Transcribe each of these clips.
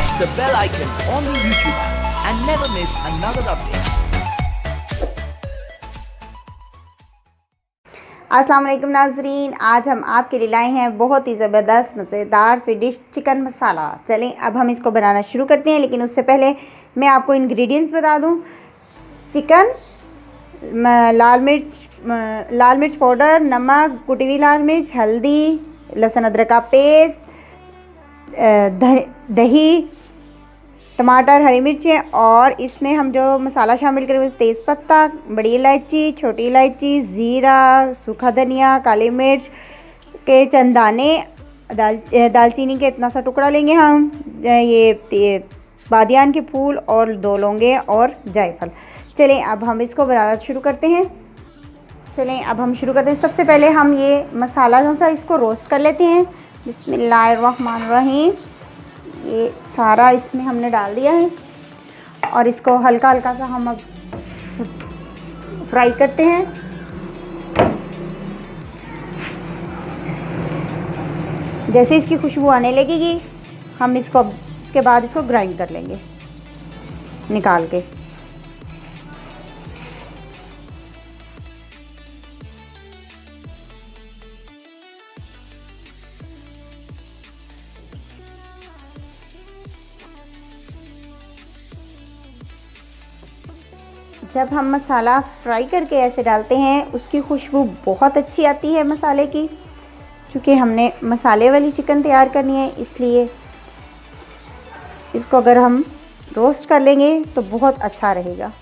press the bell icon on the YouTube app and never miss another update. अस्सलाम वालेकुम नाजरीन, आज हम आपके लिए लाए हैं बहुत ही ज़बरदस्त मज़ेदार स्वीडिश चिकन मसाला। चलें अब हम इसको बनाना शुरू करते हैं, लेकिन उससे पहले मैं आपको इंग्रेडिएंट्स बता दूं। चिकन, लाल मिर्च पाउडर, नमक, कुटी हुई लाल मिर्च, हल्दी, लहसुन अदरक का पेस्ट, दही, टमाटर, हरी मिर्चें, और इसमें हम जो मसाला शामिल करेंगे तेज़पत्ता, बड़ी इलायची, छोटी इलायची, ज़ीरा, सूखा धनिया, काली मिर्च के चंद दाने, दालचीनी के इतना सा टुकड़ा लेंगे हम, ये बादियान के फूल और 2 लौंगे और जायफल। चलें अब हम इसको बनाना शुरू करते हैं। सबसे पहले हम ये मसाला जो सा इसको रोस्ट कर लेते हैं। बिस्मिल्लाहिर्रहमानिर्रहीम। ये सारा इसमें हमने डाल दिया है और इसको हल्का हल्का सा हम अब फ्राई करते हैं। जैसे इसकी खुशबू आने लगेगी हम इसके बाद इसको ग्राइंड कर लेंगे निकाल के। जब हम मसाला फ्राई करके ऐसे डालते हैं उसकी खुशबू बहुत अच्छी आती है मसाले की। क्योंकि हमने मसाले वाली चिकन तैयार करनी है, इसलिए इसको अगर हम रोस्ट कर लेंगे तो बहुत अच्छा रहेगा।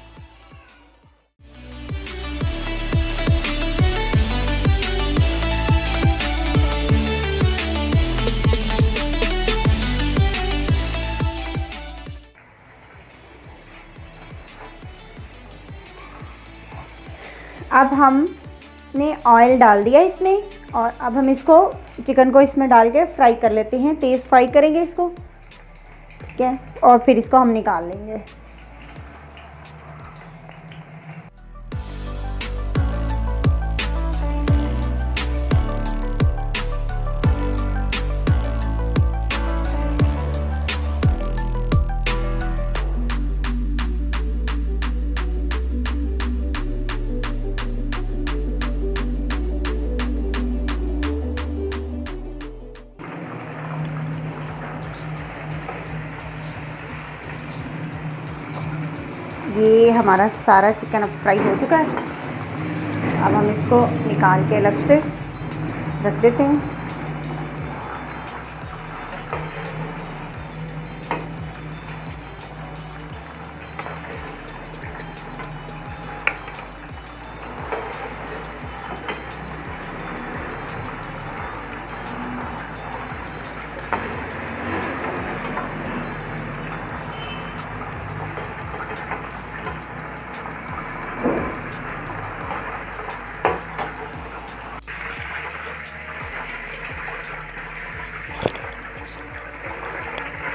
अब हमने ऑयल डाल दिया इसमें और अब हम इसको चिकन को इसमें डाल के फ्राई कर लेते हैं। तेज़ फ्राई करेंगे इसको, ठीक है, और फिर इसको हम निकाल लेंगे। ये हमारा सारा चिकन अब फ्राई हो चुका है। अब हम इसको निकाल के अलग से रख देते हैं।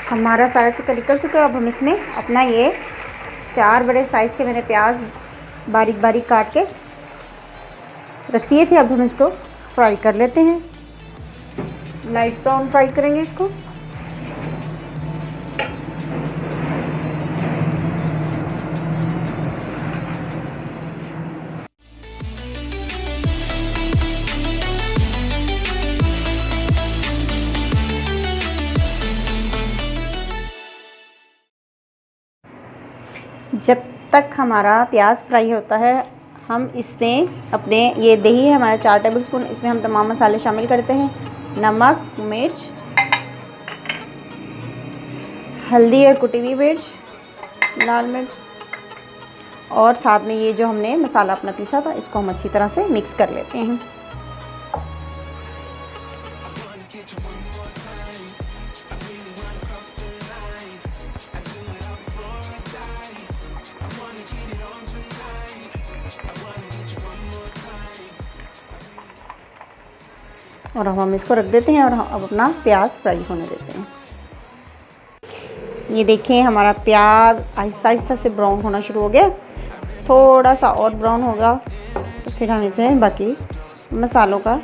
हमारा सारा चिकन निकल चुका है। अब हम इसमें अपना ये 4 बड़े साइज़ के मैंने प्याज बारीक बारीक काट के रख दिए थे। अब हम इसको फ्राई कर लेते हैं। लाइट ब्राउन फ्राई करेंगे इसको। जब तक हमारा प्याज फ्राई होता है हम इसमें अपने ये दही है हमारा 4 टेबलस्पून, इसमें हम तमाम मसाले शामिल करते हैं। नमक, मिर्च, हल्दी और कुटी हुई मिर्च, लाल मिर्च, और साथ में ये जो हमने मसाला अपना पीसा था इसको हम अच्छी तरह से मिक्स कर लेते हैं। और अब हम इसको रख देते हैं और अब अपना प्याज फ्राई होने देते हैं। ये देखें हमारा प्याज आहिस्ता आहिस्ता से ब्राउन होना शुरू हो गया। थोड़ा सा और ब्राउन होगा तो फिर हम इसे बाकी मसालों का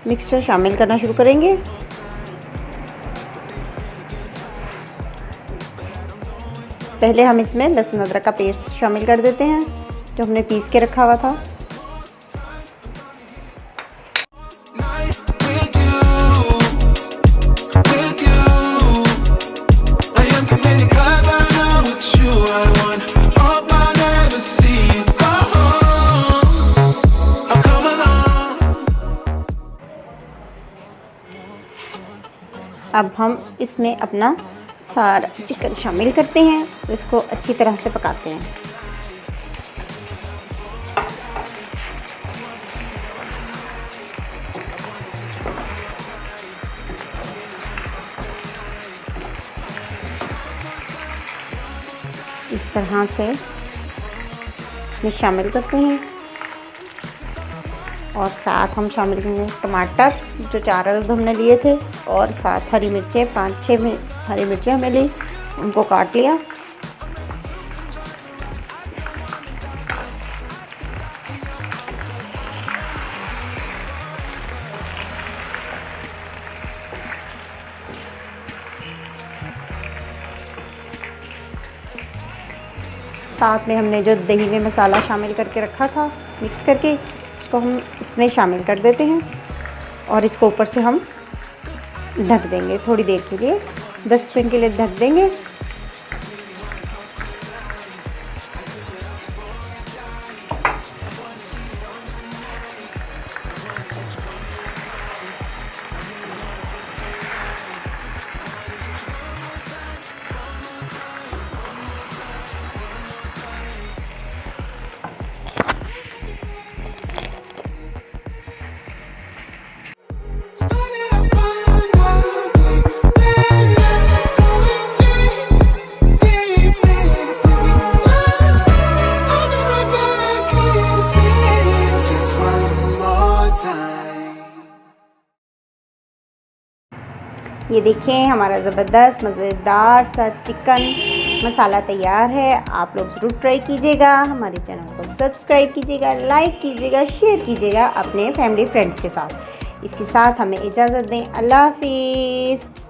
मिक्सचर शामिल करना शुरू करेंगे। पहले हम इसमें लहसुन अदरक का पेस्ट शामिल कर देते हैं जो हमने पीस के रखा हुआ था। अब हम इसमें अपना सारा चिकन शामिल करते हैं, इसको अच्छी तरह से पकाते हैं। इस तरह से इसमें शामिल करते हैं और साथ हम शामिल करेंगे टमाटर जो 4 अदद हमने लिए थे और साथ हरी मिर्चें 5-6 हरी मिर्चें हमें ली, उनको काट लिया। साथ में हमने जो दही में मसाला शामिल करके रखा था मिक्स करके, उसको हम इसमें शामिल कर देते हैं और इसको ऊपर से हम ढक देंगे थोड़ी देर के लिए, 10 मिनट के लिए ढक देंगे। ये देखिए हमारा ज़बरदस्त मज़ेदार सा चिकन मसाला तैयार है। आप लोग ज़रूर ट्राई कीजिएगा, हमारे चैनल को सब्सक्राइब कीजिएगा, लाइक कीजिएगा, शेयर कीजिएगा अपने फैमिली फ्रेंड्स के साथ। इसके साथ हमें इजाज़त दें। अल्लाह हाफिज़।